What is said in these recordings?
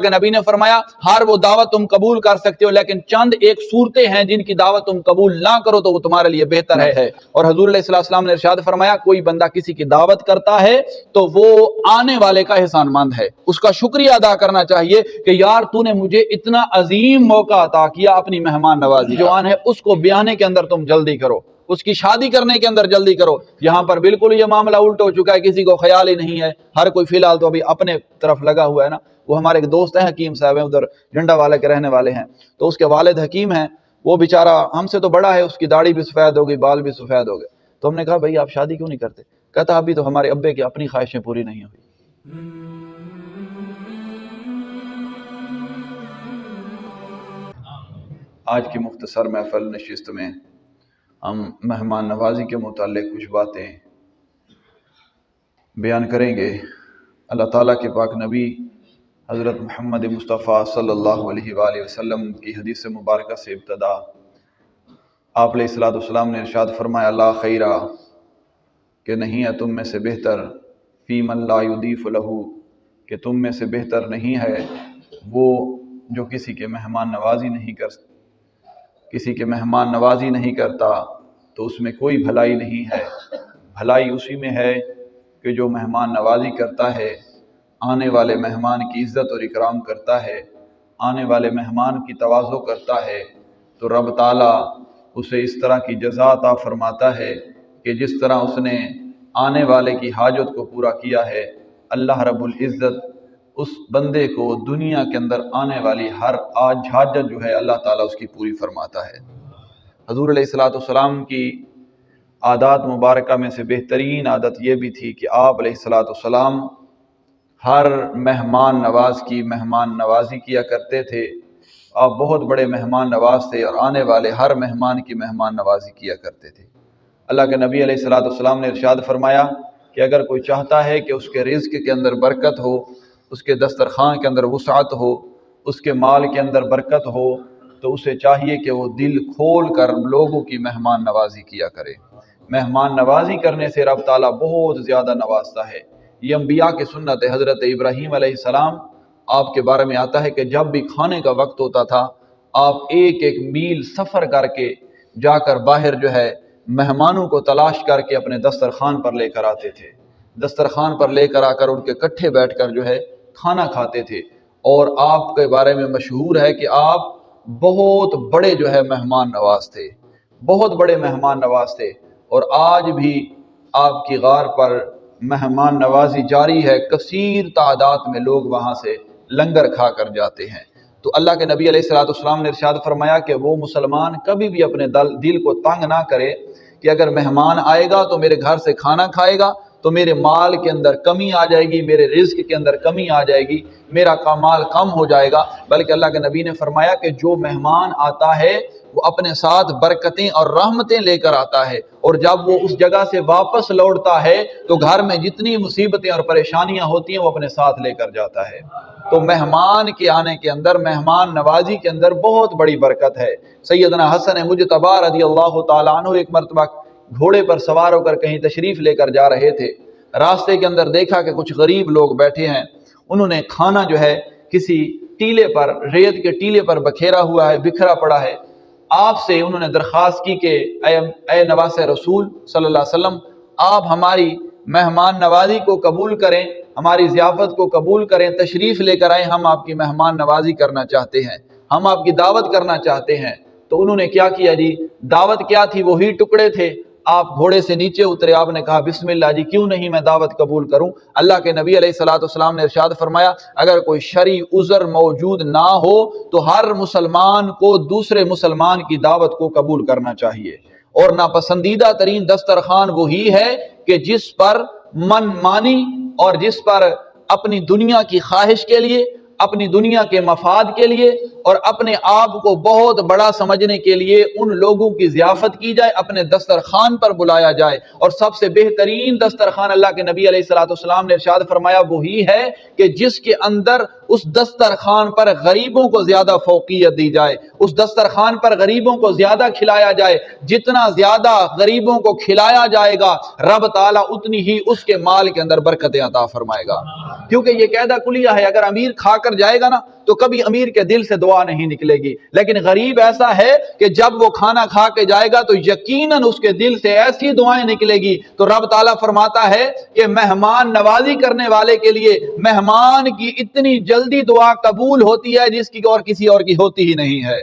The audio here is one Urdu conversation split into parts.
کہ نبی نے فرمایا ہر وہ دعوت تم قبول کر سکتے ہو، لیکن چند ایک صورتیں ہیں جن کی دعوت تم قبول نہ کرو تو وہ تمہارے لیے بہتر ہے۔ اور حضور علیہ السلام نے ارشاد فرمایا کوئی بندہ کسی کی دعوت کرتا ہے تو وہ آنے والے کا احسان مند ہے، اس کا شکریہ ادا کرنا چاہیے کہ یار تو نے مجھے اتنا عظیم موقع عطا کیا اپنی مہمان نوازی جوان ہے اس کو بیانے کے اندر تم جلدی کرو، اس کی شادی کرنے کے اندر جلدی کرو۔ یہاں پر بالکل یہ معاملہ الٹ ہو چکا ہے، کسی کو خیال ہی نہیں ہے، ہر کوئی فی الحال تو ابھی اپنے طرف لگا ہوا ہے نا۔ وہ ہمارے ایک دوست ہیں حکیم صاحب ہیں، ادھر جنڈا والے کے رہنے والے ہیں، تو اس کے والد حکیم ہیں، وہ بیچارہ ہم سے تو بڑا ہے، اس کی داڑھی بھی سفید ہو گئی، بال بھی سفید ہو گئے، تو ہم نے کہا بھائی آپ شادی کیوں نہیں کرتے؟ کہتا ابھی تو ہمارے ابے کی اپنی خواہشیں پوری نہیں ہوئی۔ آج کی مختصر محفل نشست میں ہم مہمان نوازی کے متعلق کچھ باتیں بیان کریں گے۔ اللہ تعالیٰ کے پاک نبی حضرت محمد مصطفیٰ صلی اللہ علیہ وآلہ وسلم کی حدیث مبارکہ سے ابتدا آپ علیہ السلام نے ارشاد فرمایا لا خیرہ، کہ نہیں ہے تم میں سے بہتر، فی من لا یضیف لہو، کہ تم میں سے بہتر نہیں ہے وہ جو کسی کے مہمان نوازی نہیں کرتا، تو اس میں کوئی بھلائی نہیں ہے۔ بھلائی اسی میں ہے کہ جو مہمان نوازی کرتا ہے، آنے والے مہمان کی عزت اور اکرام کرتا ہے، آنے والے مہمان کی تواضع کرتا ہے، تو رب تعالیٰ اسے اس طرح کی جزا عطا فرماتا ہے کہ جس طرح اس نے آنے والے کی حاجت کو پورا کیا ہے، اللہ رب العزت اس بندے کو دنیا کے اندر آنے والی ہر حاجت جو ہے اللہ تعالیٰ اس کی پوری فرماتا ہے۔ حضور علیہ السلام کی عادات مبارکہ میں سے بہترین عادت یہ بھی تھی کہ آپ علیہ السلام ہر مہمان نواز کی مہمان نوازی کیا کرتے تھے۔ آپ بہت بڑے مہمان نواز تھے اور آنے والے ہر مہمان کی مہمان نوازی کیا کرتے تھے۔ اللہ کے نبی علیہ السلام نے ارشاد فرمایا کہ اگر کوئی چاہتا ہے کہ اس کے رزق کے اندر برکت ہو، اس کے دسترخوان کے اندر وسعت ہو، اس کے مال کے اندر برکت ہو، تو اسے چاہیے کہ وہ دل کھول کر لوگوں کی مہمان نوازی کیا کرے۔ مہمان نوازی کرنے سے رب تعالیٰ بہت زیادہ نوازتا ہے۔ یہ انبیاء کی سنت ہے۔ حضرت ابراہیم علیہ السلام آپ کے بارے میں آتا ہے کہ جب بھی کھانے کا وقت ہوتا تھا، آپ ایک ایک میل سفر کر کے جا کر باہر جو ہے مہمانوں کو تلاش کر کے اپنے دسترخوان پر لے کر آتے تھے، دسترخوان پر لے کر آ کر ان کے کٹھے بیٹھ کر جو ہے کھانا کھاتے تھے۔ اور آپ کے بارے میں مشہور ہے کہ آپ بہت بڑے جو ہے مہمان نواز تھے، بہت بڑے مہمان نواز تھے، اور آج بھی آپ کی غار پر مہمان نوازی جاری ہے، کثیر تعداد میں لوگ وہاں سے لنگر کھا کر جاتے ہیں۔ تو اللہ کے نبی علیہ السلام نے ارشاد فرمایا کہ وہ مسلمان کبھی بھی اپنے دل کو تنگ نہ کرے کہ اگر مہمان آئے گا تو میرے گھر سے کھانا کھائے گا تو میرے مال کے اندر کمی آ جائے گی، میرے رزق کے اندر کمی آ جائے گی، میرا مال کم ہو جائے گا، بلکہ اللہ کے نبی نے فرمایا کہ جو مہمان آتا ہے وہ اپنے ساتھ برکتیں اور رحمتیں لے کر آتا ہے، اور جب وہ اس جگہ سے واپس لوٹتا ہے تو گھر میں جتنی مصیبتیں اور پریشانیاں ہوتی ہیں وہ اپنے ساتھ لے کر جاتا ہے۔ تو مہمان کے آنے کے اندر، مہمان نوازی کے اندر بہت بڑی برکت ہے۔ سیدنا حسن مجتبی رضی اللہ تعالیٰ عنہ ایک مرتبہ گھوڑے پر سوار ہو کر کہیں تشریف لے کر جا رہے تھے، راستے کے اندر دیکھا کہ کچھ غریب لوگ بیٹھے ہیں، انہوں نے کھانا جو ہے کسی ٹیلے پر، ریت کے ٹیلے پر بکھیرا ہوا ہے، بکھرا پڑا ہے۔ آپ سے انہوں نے درخواست کی کہ اے نواس رسول صلی اللہ علیہ وسلم، آپ ہماری مہمان نوازی کو قبول کریں، ہماری ضیافت کو قبول کریں، تشریف لے کر آئیں، ہم آپ کی مہمان نوازی کرنا چاہتے ہیں، ہم آپ کی دعوت کرنا چاہتے ہیں۔ تو انہوں نے کیا کیا جی؟ دعوت کیا تھی؟ وہی ٹکڑے تھے۔ آپ گھوڑے سے نیچے اترے، آپ نے کہا بسم اللہ جی، کیوں نہیں میں دعوت قبول کروں۔ اللہ کے نبی علیہ السلام نے ارشاد فرمایا اگر کوئی شرعی عذر موجود نہ ہو تو ہر مسلمان کو دوسرے مسلمان کی دعوت کو قبول کرنا چاہیے، اور ناپسندیدہ ترین دسترخوان وہی ہے کہ جس پر من مانی اور جس پر اپنی دنیا کی خواہش کے لیے، اپنی دنیا کے مفاد کے لیے اور اپنے آپ کو بہت بڑا سمجھنے کے لیے ان لوگوں کی ضیافت کی جائے، اپنے دسترخوان پر بلایا جائے۔ اور سب سے بہترین دسترخوان اللہ کے نبی علیہ السلام نے ارشاد فرمایا وہی ہے کہ جس کے اندر اس دسترخوان پر غریبوں کو زیادہ فوقیت دی جائے، اس دسترخوان پر غریبوں کو زیادہ کھلایا جائے۔ جتنا زیادہ غریبوں کو کھلایا جائے گا رب تعالیٰ اتنی ہی اس کے مال کے اندر برکتیں عطا فرمائے گا، کیونکہ یہ قاعدہ کلیہ ہے، اگر امیر کھا کر جائے گا نا تو کبھی امیر کے دل سے دعا نہیں نکلے گی، لیکن غریب ایسا ہے کہ جب وہ کھانا کھا کے جائے گا تو یقیناً اس کے دل سے ایسی دعائیں نکلے گی۔ تو رب تعالیٰ فرماتا ہے کہ مہمان نوازی کرنے والے کے لیے مہمان کی اتنی جلدی دعا قبول ہوتی ہے جس کی اور کسی اور کی ہوتی ہی نہیں ہے۔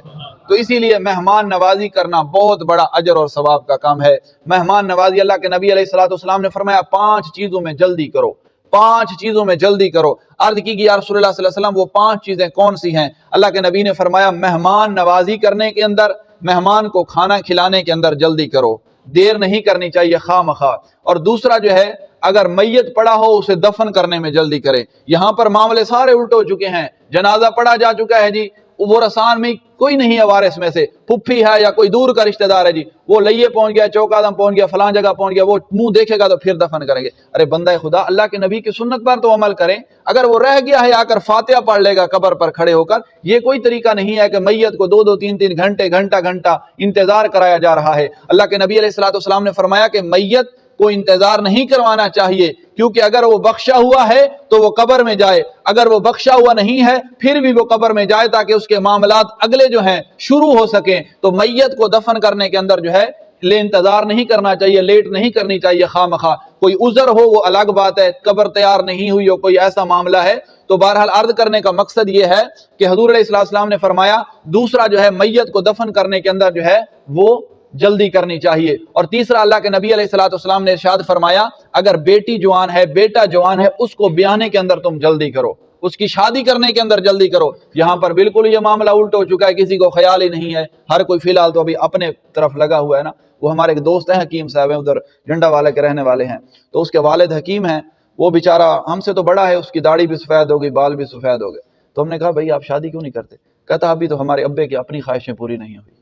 تو اسی لیے مہمان نوازی کرنا بہت بڑا اجر اور ثواب کا کام ہے۔ مہمان نوازی، اللہ کے نبی علیہ الصلوۃ والسلام نے فرمایا 5 چیزوں میں جلدی کرو، 5 چیزوں میں جلدی کرو۔ عرض کی کہ یا رسول اللہ صلی اللہ علیہ وسلم وہ 5 چیزیں کون سی ہیں؟ اللہ کے نبی نے فرمایا مہمان نوازی کرنے کے اندر، مہمان کو کھانا کھلانے کے اندر جلدی کرو، دیر نہیں کرنی چاہیے خواہ مخواہ۔ اور دوسرا جو ہے، اگر میت پڑا ہو اسے دفن کرنے میں جلدی کرے۔ یہاں پر معاملے سارے الٹ ہو چکے ہیں، جنازہ پڑا جا چکا ہے جی، وہ رسان میں کوئی نہیں ہے وارث میں سے، پھپھی ہے یا کوئی دور کا رشتہ دار ہے جی، وہ لئیے پہنچ گیا، چوک آدم پہنچ گیا، فلان جگہ پہنچ گیا، وہ منہ دیکھے گا تو پھر دفن کریں گے۔ ارے بندہ خدا، اللہ کے نبی کی سنت پر تو عمل کریں۔ اگر وہ رہ گیا ہے آ کر فاتحہ پڑھ لے گا قبر پر کھڑے ہو کر، یہ کوئی طریقہ نہیں ہے کہ میت کو 2 3 گھنٹے گھنٹہ انتظار کرایا جا رہا ہے۔ اللہ کے نبی علیہ الصلوۃ والسلام نے فرمایا کہ میت کو انتظار نہیں کروانا چاہیے، کیونکہ اگر وہ بخشا ہوا ہے تو وہ قبر میں جائے، اگر وہ بخشا ہوا نہیں ہے پھر بھی وہ قبر میں جائے تاکہ اس کے معاملات اگلے جو ہیں شروع ہو سکیں۔ تو میت کو دفن کرنے کے اندر جو ہے انتظار نہیں کرنا چاہیے، لیٹ نہیں کرنی چاہیے خواہ مخواہ۔ کوئی عذر ہو وہ الگ بات ہے، قبر تیار نہیں ہوئی ہو، کوئی ایسا معاملہ ہے تو بہرحال عرض کرنے کا مقصد یہ ہے کہ حضور علیہ السلام نے فرمایا دوسرا جو ہے میت کو دفن کرنے کے اندر جو ہے وہ جلدی کرنی چاہیے۔ اور تیسرا اللہ کے نبی علیہ الصلوۃ والسلام نے ارشاد فرمایا اگر بیٹی جوان ہے، بیٹا جوان ہے، اس کو بیانے کے اندر تم جلدی کرو، اس کی شادی کرنے کے اندر جلدی کرو۔ یہاں پر بالکل یہ معاملہ الٹ ہو چکا ہے، کسی کو خیال ہی نہیں ہے، ہر کوئی فی الحال تو ابھی اپنے طرف لگا ہوا ہے نا۔ وہ ہمارے ایک دوست ہیں حکیم صاحب ہیں، ادھر جنڈا والے کے رہنے والے ہیں، تو اس کے والد حکیم ہیں، وہ بیچارہ ہم سے تو بڑا ہے، اس کی داڑھی بھی سفید ہو گئی، بال بھی سفید ہو گئے۔ تو ہم نے کہا بھائی آپ شادی کیوں نہیں کرتے؟ کہتا ابھی تو ہمارے ابے کی اپنی خواہشیں پوری نہیں ہوئی۔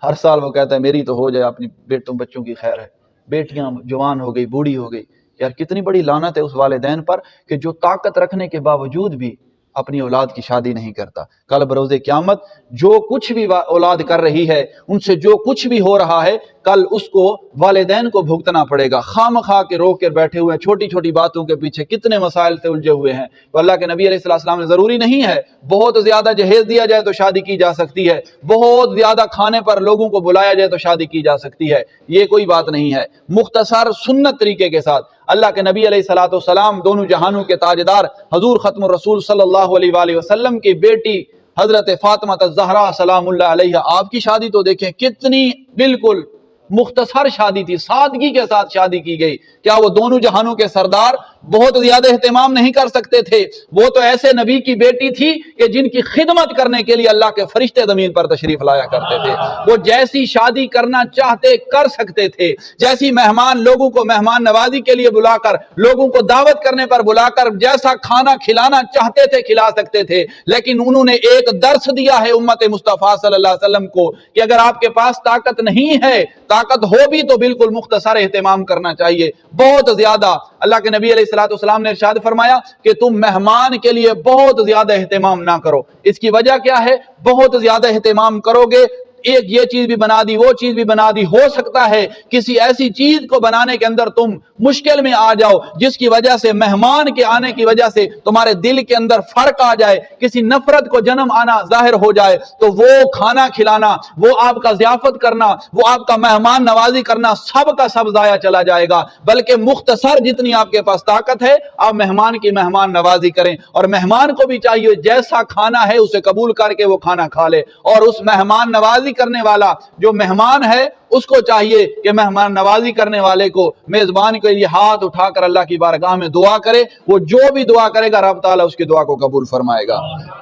ہر سال وہ کہتا ہے میری تو ہو جائے، اپنی بیٹوں بچوں کی خیر ہے، بیٹیاں جوان ہو گئی، بوڑھی ہو گئی۔ یار کتنی بڑی لعنت ہے اس والدین پر کہ جو طاقت رکھنے کے باوجود بھی اپنی اولاد کی شادی نہیں کرتا۔ کل بروز قیامت جو کچھ بھی اولاد کر رہی ہے، ان سے جو کچھ بھی ہو رہا ہے، کل اس کو والدین کو بھگتنا پڑے گا۔ خام خواہ کے روک کر بیٹھے ہوئے ہیں، چھوٹی چھوٹی باتوں کے پیچھے کتنے مسائل سے الجھے ہوئے ہیں۔ تو اللہ کے نبی علیہ السلام نے ضروری نہیں ہے بہت زیادہ جہیز دیا جائے تو شادی کی جا سکتی ہے، بہت زیادہ کھانے پر لوگوں کو بلایا جائے تو شادی کی جا سکتی ہے، یہ کوئی بات نہیں ہے۔ مختصر سنت طریقے کے ساتھ اللہ کے نبی علیہ الصلوۃ والسلام دونوں جہانوں کے تاجدار حضور ختم الرسول صلی اللہ علیہ وآلہ وسلم کی بیٹی حضرت فاطمہ الزہرا سلام اللہ علیہ، آپ کی شادی تو دیکھیں کتنی بالکل مختصر شادی تھی، سادگی کے ساتھ شادی کی گئی۔ کیا وہ دونوں جہانوں کے سردار بہت زیادہ اہتمام نہیں کر سکتے تھے؟ وہ تو ایسے نبی کی بیٹی تھی کہ جن کی خدمت کرنے کے لیے اللہ کے فرشتے زمین پر تشریف لایا کرتے تھے۔ وہ جیسی شادی کرنا چاہتے کر سکتے تھے، جیسی مہمان لوگوں کو مہمان نوازی کے لیے بلا کر، لوگوں کو دعوت کرنے پر بلا کر جیسا کھانا کھلانا چاہتے تھے کھلا سکتے تھے۔ لیکن انہوں نے ایک درس دیا ہے امت مصطفیٰ صلی اللہ علیہ وسلم کو کہ اگر آپ کے پاس طاقت نہیں ہے، طاقت ہو بھی تو بالکل مختصر اہتمام کرنا چاہیے، بہت زیادہ۔ اللہ کے نبی علیہ الصلوۃ والسلام نے ارشاد فرمایا کہ تم مہمان کے لیے بہت زیادہ اہتمام نہ کرو۔ اس کی وجہ کیا ہے؟ بہت زیادہ اہتمام کرو گے، ایک یہ چیز بھی بنا دی، وہ چیز بھی بنا دی، ہو سکتا ہے کسی ایسی چیز کو بنانے کے اندر تم مشکل میں آ جاؤ جس کی وجہ سے مہمان کے آنے کی وجہ سے تمہارے دل کے اندر فرق آ جائے، کسی نفرت کو جنم آنا ظاہر ہو جائے، تو وہ کھانا کھلانا، وہ آپ کا ضیافت کرنا، وہ آپ کا مہمان نوازی کرنا سب کا سب ضائع چلا جائے گا۔ بلکہ مختصر جتنی آپ کے پاس طاقت ہے آپ مہمان کی مہمان نوازی کریں، اور مہمان کو بھی چاہیے جیسا کھانا ہے اسے قبول کر کے وہ کھانا کھا لے، اور اس مہمان نوازی کرنے والا جو مہمان ہے اس کو چاہیے کہ مہمان نوازی کرنے والے کو میزبان کے لیے ہاتھ اٹھا کر اللہ کی بارگاہ میں دعا کرے، وہ جو بھی دعا کرے گا رب تعالیٰ اس کی دعا کو قبول فرمائے گا۔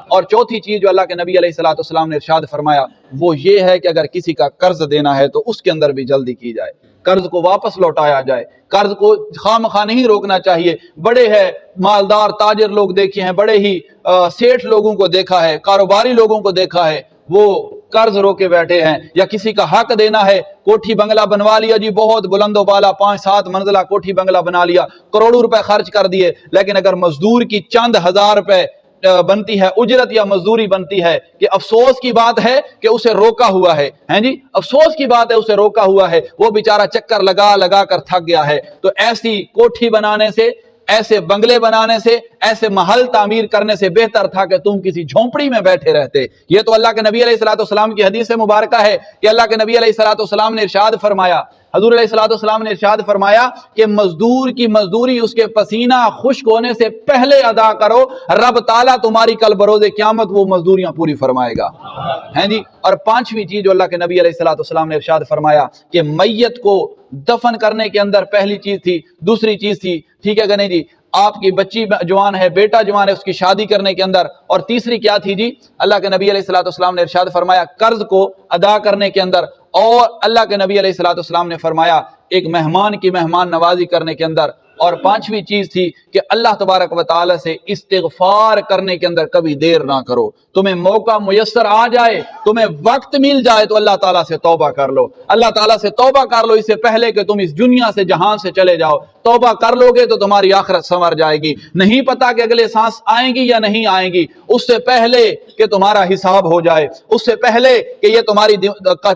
اور چوتھی چیز جو اللہ کے نبی علیہ الصلوۃ والسلام نے ارشاد فرمایا وہ یہ ہے کہ اگر کسی کا قرض دینا ہے تو اس کے اندر بھی جلدی کی جائے، قرض کو واپس لوٹایا جائے، قرض کو خواہ مخواہ نہیں روکنا چاہیے۔ بڑے ہیں مالدار تاجر لوگ دیکھے ہیں، بڑے ہی سیٹھ لوگوں کو دیکھا ہے، کاروباری لوگوں کو دیکھا ہے، وہ قرض رو کے بیٹھے ہیں، یا کسی کا حق دینا ہے، کوٹھی بنگلہ بنوا لیا جی، بہت بلند و بالا 5-7 منزلہ کوٹھی بنگلہ بنا لیا، کروڑوں روپے خرچ کر دیے، لیکن اگر مزدور کی چند ہزار روپے بنتی ہے اجرت یا مزدوری بنتی ہے کہ افسوس کی بات ہے کہ اسے روکا ہوا ہے، ہیں جی، افسوس کی بات ہے اسے روکا ہوا ہے، وہ بیچارہ چکر لگا لگا کر تھک گیا ہے۔ تو ایسی کوٹھی بنانے سے، ایسے بنگلے بنانے سے، ایسے محل تعمیر کرنے سے بہتر تھا کہ تم کسی جھونپڑی میں بیٹھے رہتے۔ یہ تو اللہ کے نبی علیہ الصلوۃ والسلام کی حدیث مبارکہ ہے کہ اللہ کے نبی علیہ الصلوۃ والسلام نے ارشاد فرمایا، حضور علیہ الصلوۃ والسلام نے ارشاد فرمایا کہ مزدور کی مزدوری اس کے پسینہ خشک ہونے سے پہلے ادا کرو، رب تعالیٰ تمہاری کل بروز قیامت وہ مزدوریاں پوری فرمائے گا، ہیں جی۔ اور پانچویں چیز جو اللہ کے نبی علیہ الصلوۃ والسلام نے ارشاد فرمایا کہ میت کو دفن کرنے کے اندر پہلی چیز تھی، دوسری چیز تھی، ٹھیک ہے کہ نہیں جی، آپ کی بچی جوان ہے، بیٹا جوان ہے، اس کی شادی کرنے کے اندر، اور تیسری کیا تھی جی، اللہ کے نبی علیہ الصلوۃ والسلام نے ارشاد فرمایا قرض کو ادا کرنے کے اندر، اور اللہ کے نبی علیہ الصلوۃ والسلام نے فرمایا ایک مہمان کی مہمان نوازی کرنے کے اندر، اور پانچویں چیز تھی کہ اللہ تبارک و تعالی سے استغفار کرنے کے اندر کبھی دیر نہ کرو۔ تمہیں موقع میسر آ جائے، تمہیں وقت مل جائے تو اللہ تعالیٰ سے توبہ کر لو، اللہ تعالیٰ سے توبہ کر لو اس سے پہلے کہ تم اس دنیا سے جہان سے چلے جاؤ۔ توبہ کر لو گے تو تمہاری آخرت سنور جائے گی، نہیں پتا کہ اگلے سانس آئیں گی یا نہیں آئیں گی، اس سے پہلے کہ تمہارا حساب ہو جائے، اس سے پہلے کہ یہ تمہاری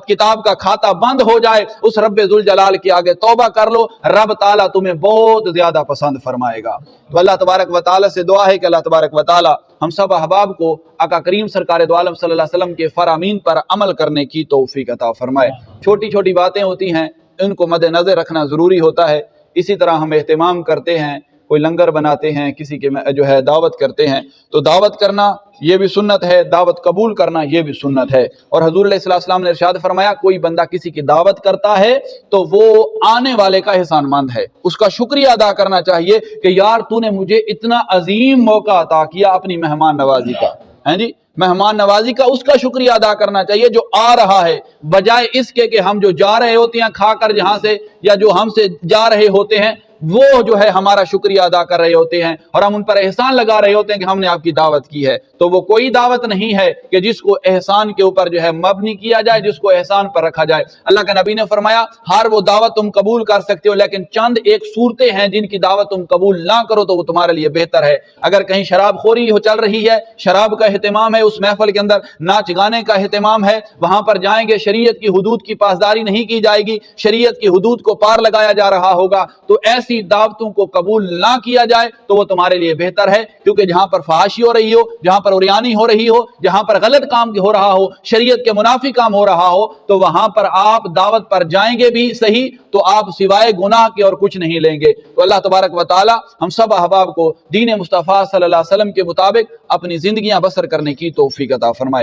کتاب کا کھاتا بند ہو جائے، اس رب ذوالجلال کے آگے توبہ کر لو، رب تعالیٰ تمہیں بہت زیادہ پسند فرمائے گا۔ تو اللہ تبارک و تعالیٰ سے دعا ہے کہ اللہ تبارک و تعالیٰ ہم سب احباب کو آقا کریم سرکار دو عالم صلی اللہ علیہ وسلم کے فرامین پر عمل کرنے کی توفیق عطا فرمائے۔ چھوٹی چھوٹی باتیں ہوتی ہیں، ان کو مد نظر رکھنا ضروری ہوتا ہے۔ اسی طرح ہم اہتمام کرتے ہیں، کوئی لنگر بناتے ہیں، کسی کے جو ہے دعوت کرتے ہیں، تو دعوت کرنا یہ بھی سنت ہے، دعوت قبول کرنا یہ بھی سنت ہے۔ اور حضور علیہ السلام نے ارشاد فرمایا کوئی بندہ کسی کی دعوت کرتا ہے تو وہ آنے والے کا احسان مند ہے، اس کا شکریہ ادا کرنا چاہیے کہ یار تو نے مجھے اتنا عظیم موقع عطا کیا اپنی مہمان نوازی کا، ہیں جی، مہمان نوازی کا، اس کا شکریہ ادا کرنا چاہیے جو آ رہا ہے، بجائے اس کے کہ ہم جو جا رہے ہوتے ہیں کھا کر جہاں سے، یا جو ہم سے جا رہے ہوتے ہیں وہ جو ہے ہمارا شکریہ ادا کر رہے ہوتے ہیں اور ہم ان پر احسان لگا رہے ہوتے ہیں کہ ہم نے آپ کی دعوت کی ہے۔ تو وہ کوئی دعوت نہیں ہے کہ جس کو احسان کے اوپر جو ہے مبنی کیا جائے، جس کو احسان پر رکھا جائے۔ اللہ کے نبی نے فرمایا ہر وہ دعوت تم قبول کر سکتے ہو، لیکن چند ایک صورتیں ہیں جن کی دعوت تم قبول نہ کرو تو وہ تمہارے لیے بہتر ہے۔ اگر کہیں شراب خوری چل رہی ہے، شراب کا اہتمام ہے، اس محفل کے اندر ناچ گانے کا اہتمام ہے، وہاں پر جائیں گے، شریعت کی حدود کی پاسداری نہیں کی جائے گی، شریعت کی حدود کو پار لگایا جا رہا ہوگا، تو ایسی دعوتوں کو قبول نہ کیا جائے تو وہ تمہارے لیے بہتر ہے، کیونکہ جہاں پر فحاشی ہو رہی ہو، جہاں پر عریانی ہو رہی ہو، جہاں پر غلط کام ہو رہا ہو، شریعت کے منافی کام ہو رہا ہو، تو وہاں پر آپ دعوت پر جائیں گے بھی صحیح تو آپ سوائے گناہ کے اور کچھ نہیں لیں گے۔ تو اللہ تبارک و تعالی ہم سب احباب کو دین مصطفیٰ صلی اللہ علیہ وسلم کے مطابق اپنی زندگیاں بسر کرنے کی توفیق عطا فرمائے۔